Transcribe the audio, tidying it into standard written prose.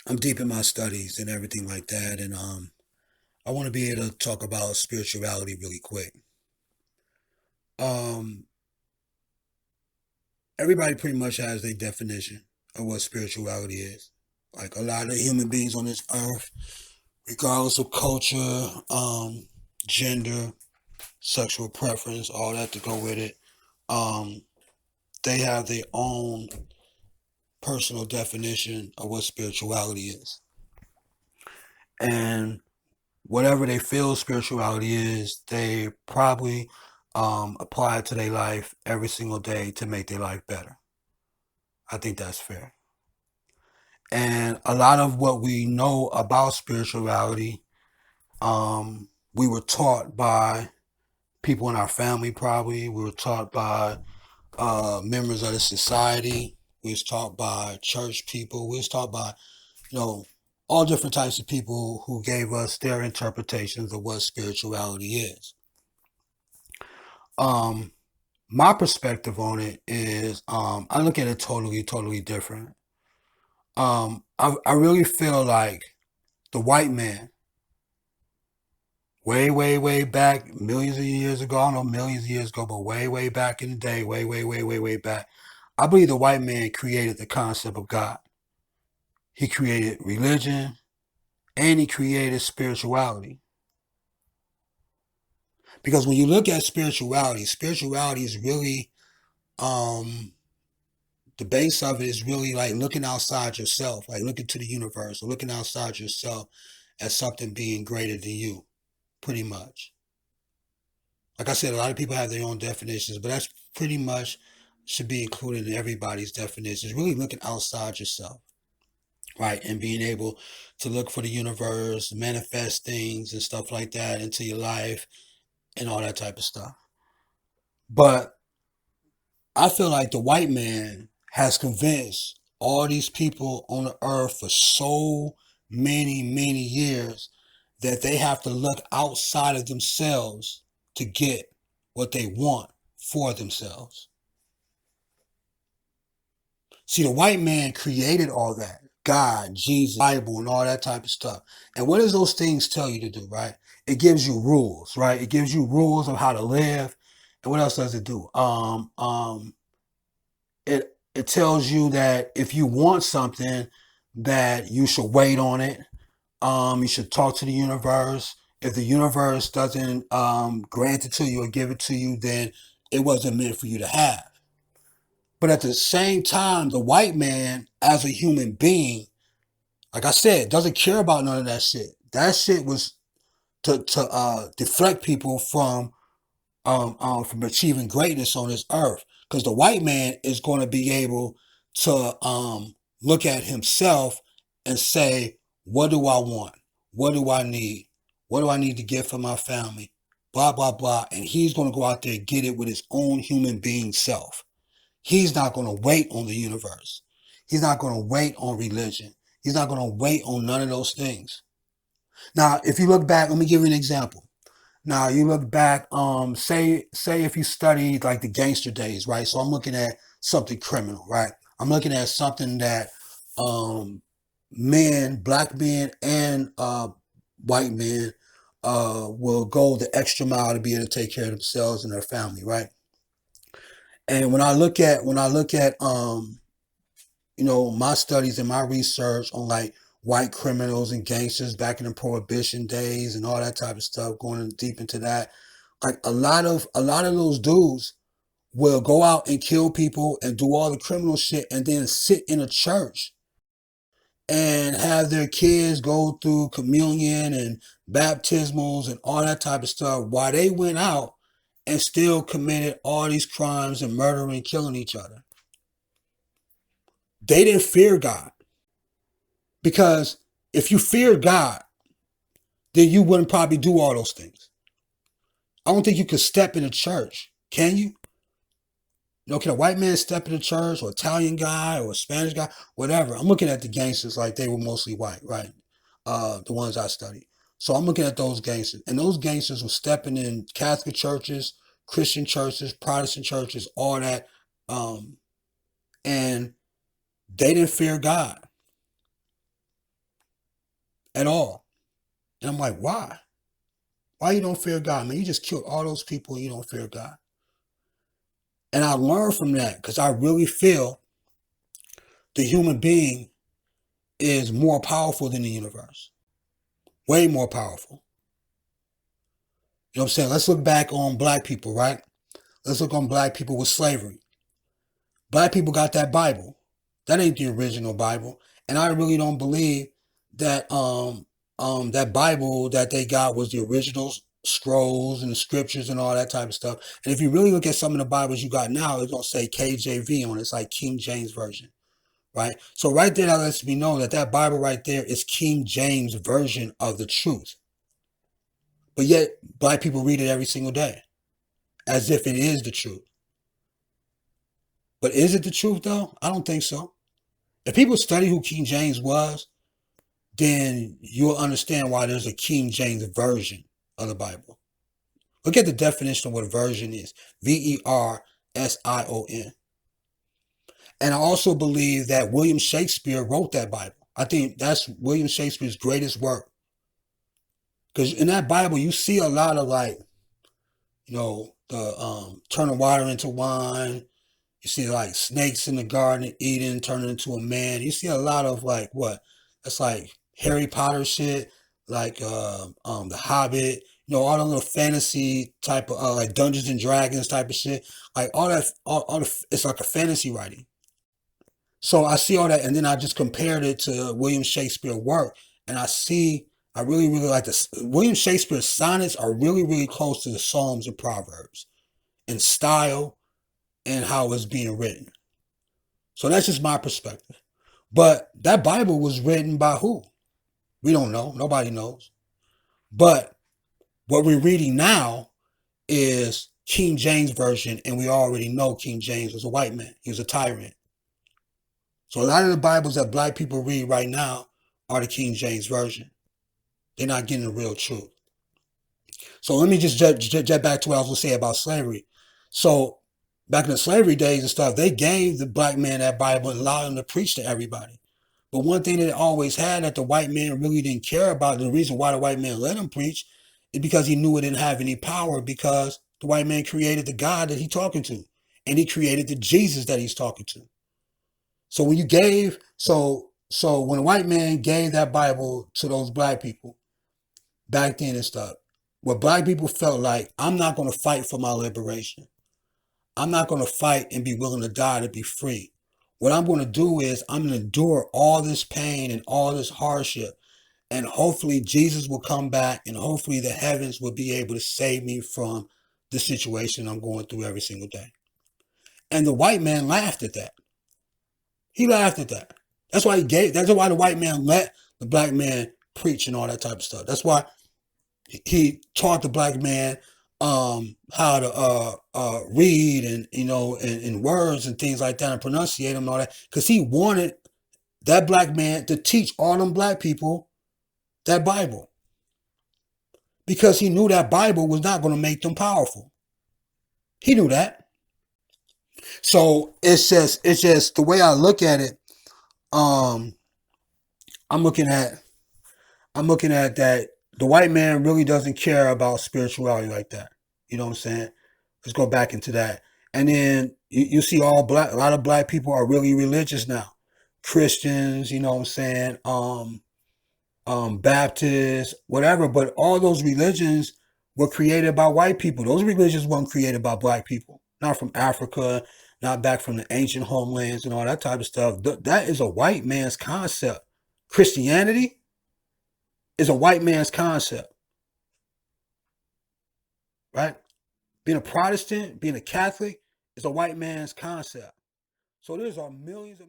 I'm deep in my studies and everything like that, and I want to be able to talk about spirituality really quick. Um, Everybody pretty much has their definition of what spirituality is. Like a lot of human beings on this earth, regardless of culture, gender, sexual preference, all that to go with it, um, they have their own personal definition of what spirituality is. And whatever they feel spirituality is, they probably apply it to their life every single day to make their life better. I think that's fair. And a lot of what we know about spirituality, we were taught by people in our family, probably. We were taught by members of the society. We was taught by church people. We was taught by, you know, all different types of people who gave us their interpretations of what spirituality is. Um, my perspective on it is I look at it totally different. I really feel like the white man, way back, millions of years ago, I don't know millions of years ago, but way back in the day, way back, I believe the white man created the concept of God. He created religion and he created spirituality. Because when you look at spirituality, spirituality is really um the base of it is really like looking outside yourself, like looking to the universe or looking outside yourself as something being greater than you, pretty much. Like I said, a lot of people have their own definitions, but that's pretty much should be included in everybody's definitions. Really looking outside yourself, right? And being able to look for the universe, manifest things and stuff like that into your life and all that type of stuff. But I feel like the white man has convinced all these people on the earth for so many years that they have to look outside of themselves to get what they want for themselves. See, the white man created all that. God, Jesus, Bible, and all that type of stuff. And what does those things tell you to do, right? It gives you rules, right? It gives you rules of how to live. And what else does it do? It tells you that if you want something, that you should wait on it. You should talk to the universe. If the universe doesn't grant it to you or give it to you, then it wasn't meant for you to have. But at the same time, the white man, as a human being, like I said, doesn't care about none of that shit. That shit was to deflect people from achieving greatness on this earth. Because the white man is going to be able to look at himself and say, what do I want? What do I need? What do I need to get for my family? Blah, blah, blah. And he's going to go out there and get it with his own human being self. He's not going to wait on the universe. He's not going to wait on religion. He's not going to wait on none of those things. Now, if you look back, let me give you an example. Now you look back, say if you study like the gangster days, right? So I'm looking at something criminal, right? I'm looking at something that um men, black men and white men will go the extra mile to be able to take care of themselves and their family, right? And when I look at my studies and my research on like white criminals and gangsters back in the prohibition days and all that type of stuff, going deep into that, like a lot of those dudes will go out and kill people and do all the criminal shit and then sit in a church and have their kids go through communion and baptismals and all that type of stuff while they went out and still committed all these crimes and murdering and killing each other. They didn't fear God. Because if you feared God, then you wouldn't probably do all those things. I don't think you could step in a church. Can you? Can a white man step in a church, or Italian guy, or a Spanish guy, whatever? I'm looking at the gangsters like they were mostly white, right? The ones I studied. So I'm looking at those gangsters, and those gangsters were stepping in Catholic churches, Christian churches, Protestant churches, all that, and they didn't fear God. at all. And I'm like, why? Why you don't fear God, man? You just killed all those people and you don't fear God. And I learned from that because I really feel the human being is more powerful than the universe. Way more powerful. You know what I'm saying? Let's look back on black people, right? Let's look on black people with slavery. Black people got that Bible. That ain't the original Bible. And I really don't believe that that Bible that they got was the original scrolls and the scriptures and all that type of stuff. And if you really look at some of the Bibles you got now, it's gonna say KJV on it. It's like King James Version. Right? So right there that lets me know that that Bible right there is King James version of the truth. But yet black people read it every single day as if it is the truth. But is it the truth though? I don't think so. If people study who King James was, then you'll understand why there's a King James version of the Bible. Look at the definition of what version is. Version. And I also believe that William Shakespeare wrote that Bible. I think that's William Shakespeare's greatest work. Because in that Bible, you see a lot of like, the turning water into wine. You see like snakes in the Garden of Eden turning into a man. You see a lot of like what? That's like Harry Potter shit, like The Hobbit. All the little fantasy type of like Dungeons and Dragons type of shit. Like all that, all the, it's like a fantasy writing. So I see all that, and then I just compared it to William Shakespeare's work, and I really, really like this. William Shakespeare's sonnets are really, really close to the Psalms and Proverbs in style and how it's being written. So that's just my perspective. But that Bible was written by who? We don't know. Nobody knows. But what we're reading now is King James Version, and we already know King James was a white man. He was a tyrant. So a lot of the Bibles that black people read right now are the King James Version. They're not getting the real truth. So let me just jet back to what I was going to say about slavery. So back in the slavery days and stuff, they gave the black man that Bible and allowed him to preach to everybody. But one thing that it always had that the white man really didn't care about, the reason why the white man let him preach, is because he knew it didn't have any power, because the white man created the God that he's talking to. And he created the Jesus that he's talking to. So when you gave, so when a white man gave that Bible to those black people back then and stuff, what black people felt like, I'm not going to fight for my liberation. I'm not going to fight and be willing to die to be free. What I'm going to do is I'm going to endure all this pain and all this hardship. And hopefully Jesus will come back, and hopefully the heavens will be able to save me from the situation I'm going through every single day. And the white man laughed at that. He laughed at that. That's why the white man let the black man preach and all that type of stuff. That's why he taught the black man how to read and in words and things like that, and pronunciate them and all that, because he wanted that black man to teach all them black people that Bible, because he knew that Bible was not going to make them powerful. He knew that. So it's just the way I look at it. I'm looking at that the white man really doesn't care about spirituality like that. You know what I'm saying? Let's go back into that. And then you see a lot of black people are really religious now. Christians, you know what I'm saying? Baptists, whatever. But all those religions were created by white people. Those religions weren't created by black people. Not from Africa, not back from the ancient homelands and all that type of stuff. That is a white man's concept. Christianity is a white man's concept, right? Being a Protestant, being a Catholic is a white man's concept. So there's millions of